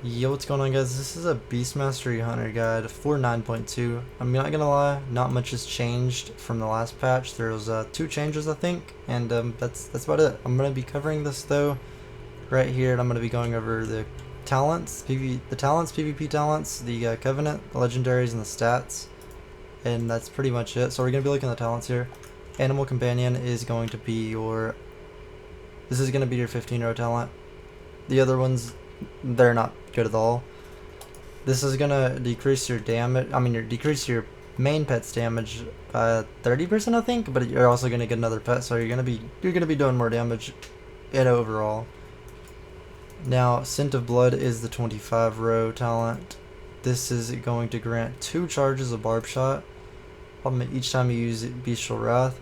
Yo, what's going on, guys? This is a Beast Mastery Hunter guide for 9.2. I'm not gonna lie, not much has changed from the last patch. There was 2 changes, I think, and that's about it. I'm gonna be covering this though right here, and I'm gonna be going over the talents, PvP talents, the Covenant, the Legendaries, and the stats, and that's pretty much it. So we're gonna be looking at the talents here. Animal Companion is going to be your. This is gonna be your 15-row talent. The other ones, they're not good at all. This is gonna decrease your damage. Decrease your main pet's damage by 30%, I think. But you're also gonna get another pet, so you're gonna be doing more damage in overall. Now, Scent of Blood is the 25-row talent. This is going to grant 2 charges of Barb Shot each time you use Bestial Wrath.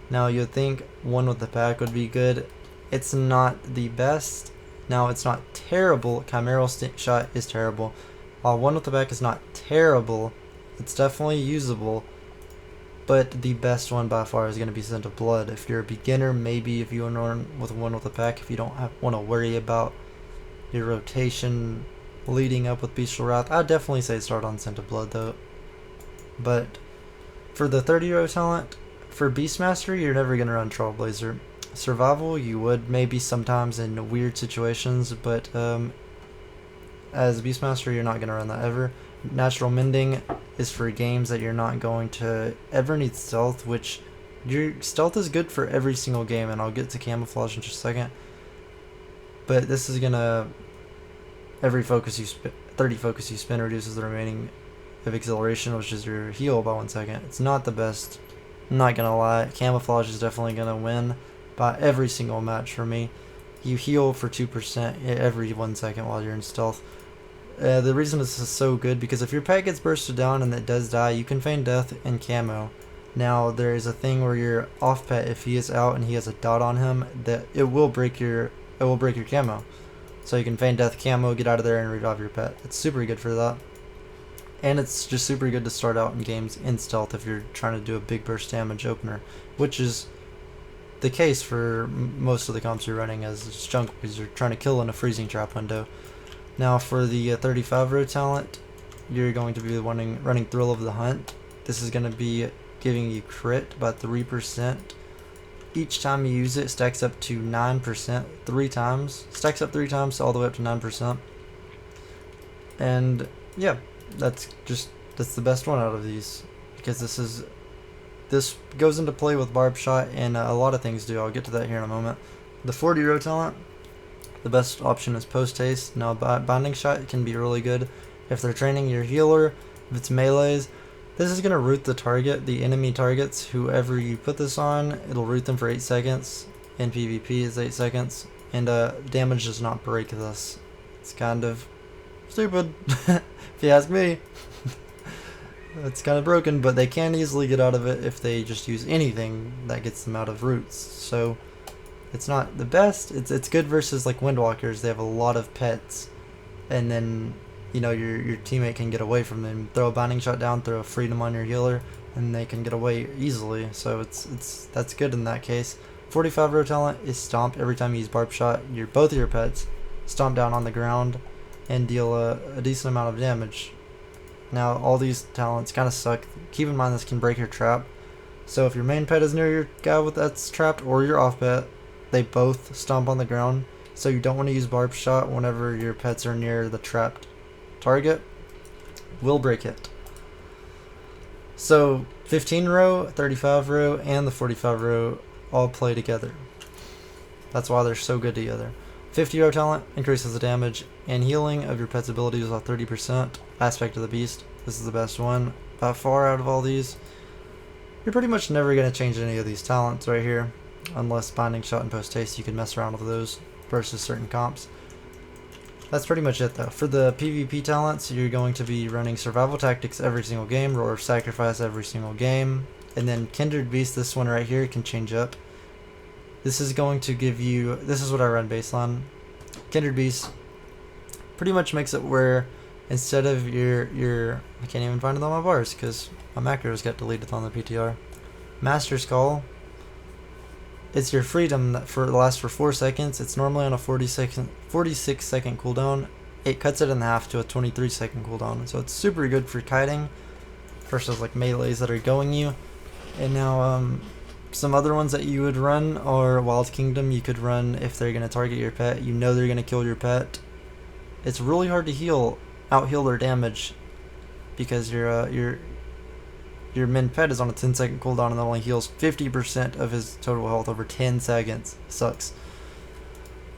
Now, you'd think one with the pack would be good. It's not the best. Now, it's not terrible. Chimeral Shot is terrible. One with the back is not terrible. It's definitely usable. But the best one by far is going to be Scent of Blood. If you're a beginner, maybe if you want to run with one with the pack, if you don't want to worry about your rotation leading up with Bestial Wrath, I'd definitely say start on Scent of Blood though. But for the 30-row talent, for Beast Mastery, you're never going to run Trailblazer. Survival, you would maybe sometimes in weird situations, but as Beastmaster, you're not going to run that ever. Natural Mending is for games that you're not going to ever need stealth, which your stealth is good for every single game, and I'll get to camouflage in just a second. But this is going to, every focus you 30 focus you spend reduces the remaining of acceleration, which is your heal by 1 second. It's not the best, I'm not going to lie. Camouflage is definitely going to win by every single match for me. You heal for 2% every 1 second while you're in stealth. The reason this is so good, because if your pet gets bursted down and it does die, you can feign death in camo. Now, there is a thing where your off pet, if he is out and he has a dot on him, that it will break your camo. So you can feign death camo, get out of there, and revive your pet. It's super good for that. And it's just super good to start out in games in stealth if you're trying to do a big burst damage opener, which is the case for most of the comps you're running as junk, because you're trying to kill in a freezing trap window. Now, for the 35-row talent, you're going to be running Thrill of the Hunt. This is going to be giving you crit by 3%. Each time you use it, stacks up to 9% 3 times. Stacks up 3 times, all the way up to 9%. And yeah, that's the best one out of these, because this goes into play with Barb Shot, and a lot of things do. I'll get to that here in a moment. The 40-row talent, the best option is Post Haste. Now, Binding Shot can be really good if they're training your healer, if it's melees. This is going to root the enemy targets. Whoever you put this on, it'll root them for 8 seconds. In PvP, it's 8 seconds. And damage does not break this. It's kind of stupid, if you ask me. It's kind of broken, but they can easily get out of it if they just use anything that gets them out of roots. So it's not the best. It's good versus like Windwalkers. They have a lot of pets, and then your teammate can get away from them. Throw a Binding Shot down, throw a Freedom on your healer, and they can get away easily. So that's good in that case. 45-row talent is Stomp. Every time you use Barb Shot, both of your pets stomp down on the ground and deal a decent amount of damage. Now, all these talents kind of suck. Keep in mind this can break your trap. So if your main pet is near your guy that's trapped, or your off pet, they both stomp on the ground. So you don't want to use Barb Shot whenever your pets are near the trapped target. Will break it. So 15-row, 35-row, and the 45-row all play together. That's why they're so good together. 50-row talent increases the damage and healing of your pet's abilities by 30%. Aspect of the Beast. This is the best one by far out of all these. You're pretty much never going to change any of these talents right here, unless Binding Shot and Post Haste. You can mess around with those versus certain comps. That's pretty much it though. For the PvP talents, you're going to be running Survival Tactics every single game, Roar of Sacrifice every single game, and then Kindred Beast, this one right here, can change up. This is going to give you, this is what I run baseline. Kindred Beast pretty much makes it where instead of your I can't even find it on my bars because my macros got deleted on the PTR. Master's Call, it's your freedom that lasts for 4 seconds. It's normally on a 46 second cooldown, it cuts it in half to a 23-second cooldown. So it's super good for kiting versus like melees that are going you. And now some other ones that you would run are Wild Kingdom. You could run if they're going to target your pet. You know they're going to kill your pet. It's really hard to out heal their damage because your min pet is on a 10-second cooldown and that only heals 50% of his total health over 10 seconds. Sucks.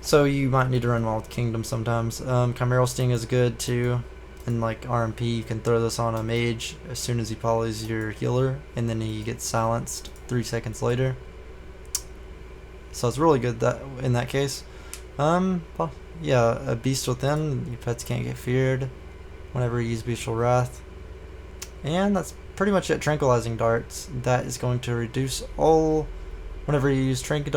So you might need to run Wild Kingdom sometimes. Chimeral Sting is good too. And like RMP, you can throw this on a mage as soon as he polys your healer, and then he gets silenced 3 seconds later. So it's really good that in that case. Yeah, a Beast Within, your pets can't get feared whenever you use Bestial Wrath. And that's pretty much it. Tranquilizing Darts, that is going to reduce all, whenever you use Trank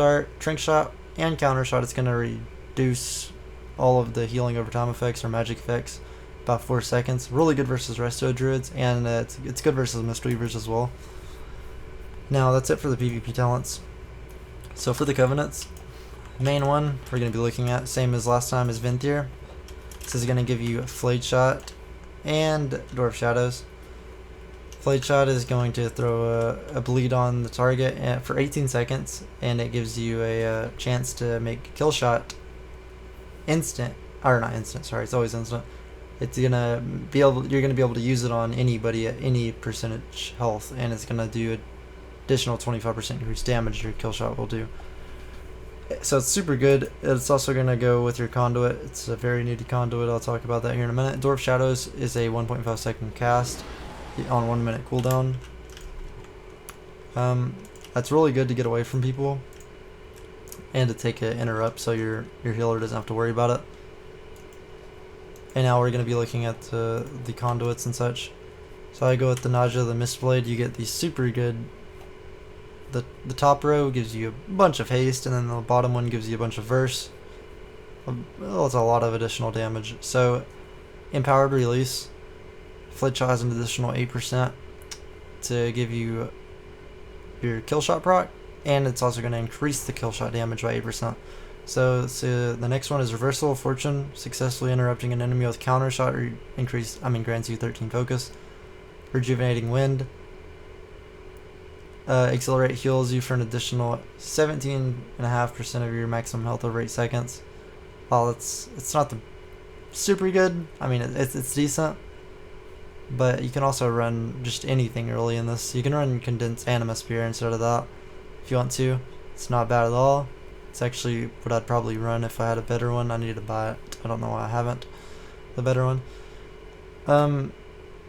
Shot and Counter Shot, it's going to reduce all of the healing over time effects or magic effects about 4 seconds. Really good versus Resto Druids, and it's good versus Mistweavers as well. Now that's it for the PvP talents. So for the Covenants, main one we're going to be looking at, same as last time, is Venthyr. This is going to give you Flayed Shot and Dwarf Shadows. Flayed Shot is going to throw a bleed on the target for 18 seconds, and it gives you a chance to make Kill Shot instant, or not instant, sorry, it's always instant. It's gonna be you're gonna be able to use it on anybody at any percentage health, and it's gonna do additional 25% increased damage your Kill Shot will do. So it's super good. It's also gonna go with your Conduit. It's a very needed Conduit. I'll talk about that here in a minute. Dwarf Shadows is a 1.5 second cast on 1 minute cooldown. That's really good to get away from people and to take an interrupt, so your healer doesn't have to worry about it. And now we're going to be looking at the Conduits and such. So I go with the Nausea, the Mistblade. You get these super good. The top row gives you a bunch of haste, and then the bottom one gives you a bunch of verse. Well, it's a lot of additional damage. So Empowered Release. Flayed Shot has an additional 8% to give you your Kill Shot proc, and it's also going to increase the Kill Shot damage by 8%. So the next one is Reversible Fortune. Successfully interrupting an enemy with Counter Shot grants you 13 focus. Rejuvenating Wind. Accelerate heals you for an additional 17.5% of your maximum health over 8 seconds. Well, it's not the super good. I mean, it's decent. But you can also run just anything early in this. You can run Condensed Anima Spear instead of that if you want to. It's not bad at all. It's actually what I'd probably run if I had a better one. I need to buy it. I don't know why I haven't. The better one.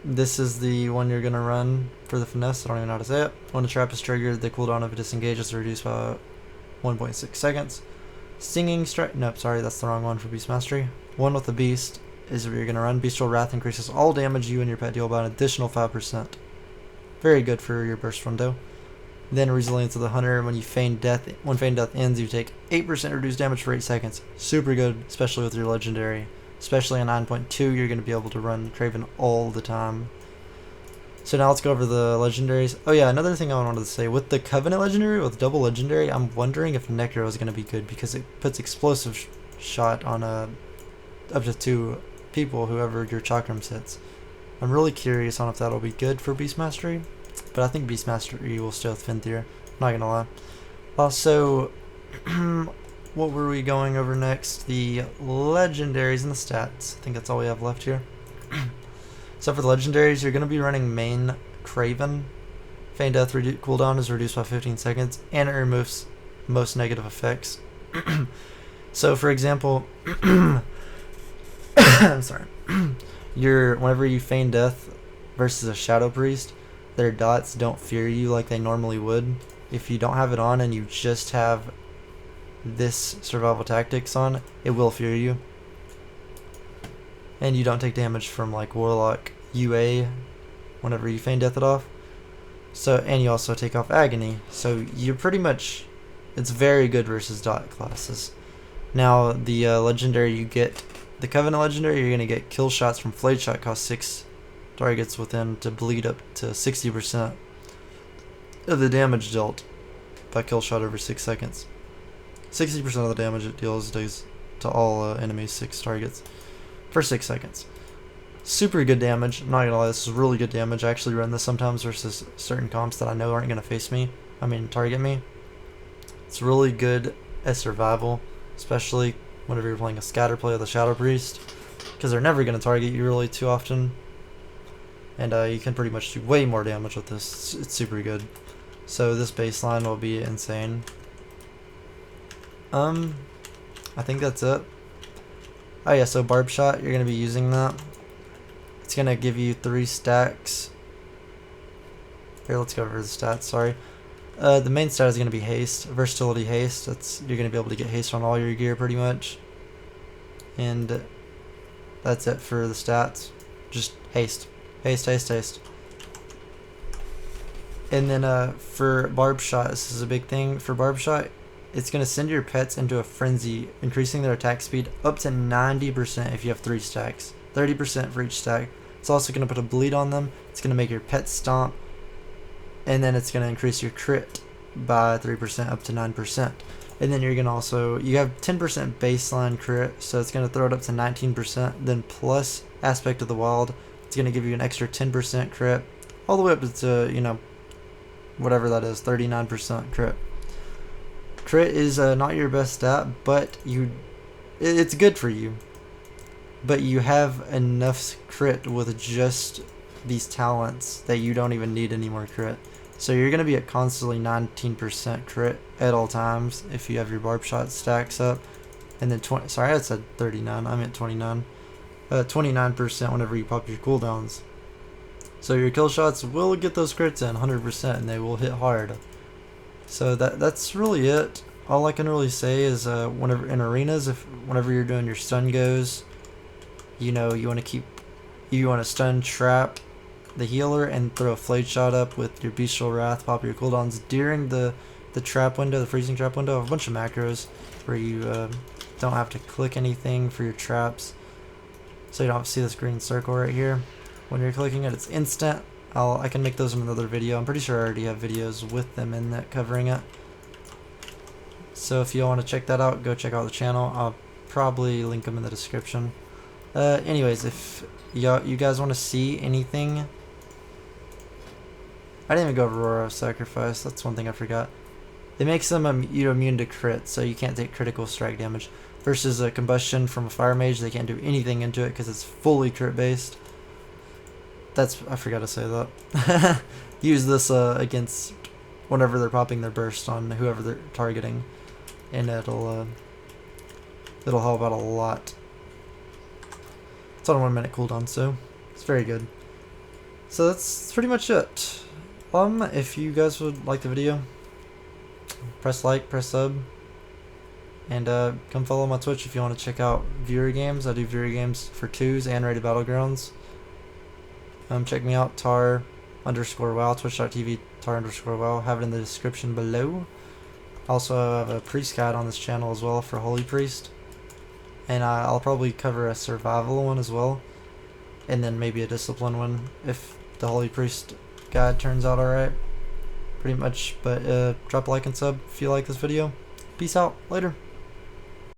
This is the one you're going to run for the Finesse. I don't even know how to say it. When a trap is triggered, the cooldown of a disengage is reduced by 1.6 seconds. Stinging Strike. Nope, sorry, that's the wrong one for Beast Mastery. One with the Beast is what you're going to run. Bestial Wrath increases all damage you and your pet deal by an additional 5%. Very good for your burst window. Then Resilience of the Hunter. When Feigned Death ends, you take 8% reduced damage for 8 seconds. Super good, especially with your Legendary. Especially on 9.2, you're going to be able to run Craven all the time. So now let's go over the Legendaries. Oh yeah, another thing I wanted to say. With the Covenant Legendary, with double Legendary, I'm wondering if Necro is going to be good, because it puts Explosive Shot on up to 2 people, whoever your Chakrams hits. I'm really curious on if that'll be good for Beast Mastery. But I think Beast Mastery will stay with Venthyr. Not gonna lie. Also, what were we going over next? The Legendaries and the stats. I think that's all we have left here. So for the Legendaries, you're gonna be running main Craven. Feigned Death cooldown is reduced by 15 seconds, and it removes most negative effects. So for example, I'm sorry. Whenever you feign death versus a Shadow Priest, their dots don't fear you like they normally would. If you don't have it on and you just have this survival tactics on, it will fear you. And you don't take damage from like Warlock UA whenever you feign death it off. So, and you also take off Agony. So you're pretty much, it's very good versus dot classes. Now the legendary you get, the Covenant Legendary, you're going to get kill shots from Flayed Shot, cost 6 targets within to bleed up to 60% of the damage dealt by kill shot over 6 seconds. 60% of the damage it deals does to all enemies 6 targets. for 6 seconds. Super good damage. I'm not gonna lie, this is really good damage. I actually run this sometimes versus certain comps that I know aren't gonna target me. It's really good as survival, especially whenever you're playing a scatter play with a Shadow Priest, because they're never gonna target you really too often, and you can pretty much do way more damage with this. It's super good. So this baseline will be insane. I think that's it. Oh yeah, so Barb Shot, you're gonna be using that. It's gonna give you 3 stacks. Here, let's go over the stats. Sorry. The main stat is gonna be haste, versatility haste. You're gonna be able to get haste on all your gear pretty much, and that's it for the stats. Just haste, haste, haste, haste. And then for Barb Shot, this is a big thing. For Barb Shot, it's going to send your pets into a frenzy, increasing their attack speed up to 90% if you have 3 stacks. 30% for each stack. It's also going to put a bleed on them. It's going to make your pets stomp. And then it's going to increase your crit by 3% up to 9%. And then you're going to also, you have 10% baseline crit, so it's going to throw it up to 19%. Then plus Aspect of the Wild, it's going to give you an extra 10% crit, all the way up to, you know, whatever that is, 39% crit. Crit is not your best stat, but it's good for you. But you have enough crit with just these talents that you don't even need any more crit. So you're going to be at constantly 19% crit at all times if you have your Barb Shot stacks up. And then sorry, I said 39, I meant 29. 29% whenever you pop your cooldowns. So your kill shots will get those crits in 100%, and they will hit hard. So that's really it. All I can really say is whenever in arenas, whenever you're doing your stun goes, you know, you want to stun trap the healer and throw a Flayed Shot up with your Bestial Wrath, pop your cooldowns during the trap window, the freezing trap window. I have a bunch of macros where you don't have to click anything for your traps, so you don't have to see this green circle right here. When you're clicking it, it's instant. I can make those in another video. I'm pretty sure I already have videos with them in that covering it. So if you want to check that out, go check out the channel. I'll probably link them in the description. Anyways, if you guys want to see anything, I didn't even go over Aurora Sacrifice. That's one thing I forgot. It makes them immune to crit, so you can't take critical strike damage. Versus a Combustion from a Fire Mage, they can't do anything into it because it's fully crit based. I forgot to say that. Use this against whenever they're popping their burst on whoever they're targeting, and it'll help out a lot. It's on a 1 minute cooldown, so it's very good. So that's pretty much it. If you guys would like the video, press like, press sub, and come follow my Twitch if you want to check out viewer games. I do viewer games for 2s and Rated Battlegrounds. Check me out, tar_wow, twitch.tv tar_wow. Have it in the description below. Also, I have a priest guide on this channel as well for Holy Priest, and I'll probably cover a survival one as well, and then maybe a discipline one if the Holy Priest guide turns out alright. Pretty much, but drop a like and sub if you like this video. Peace out, later.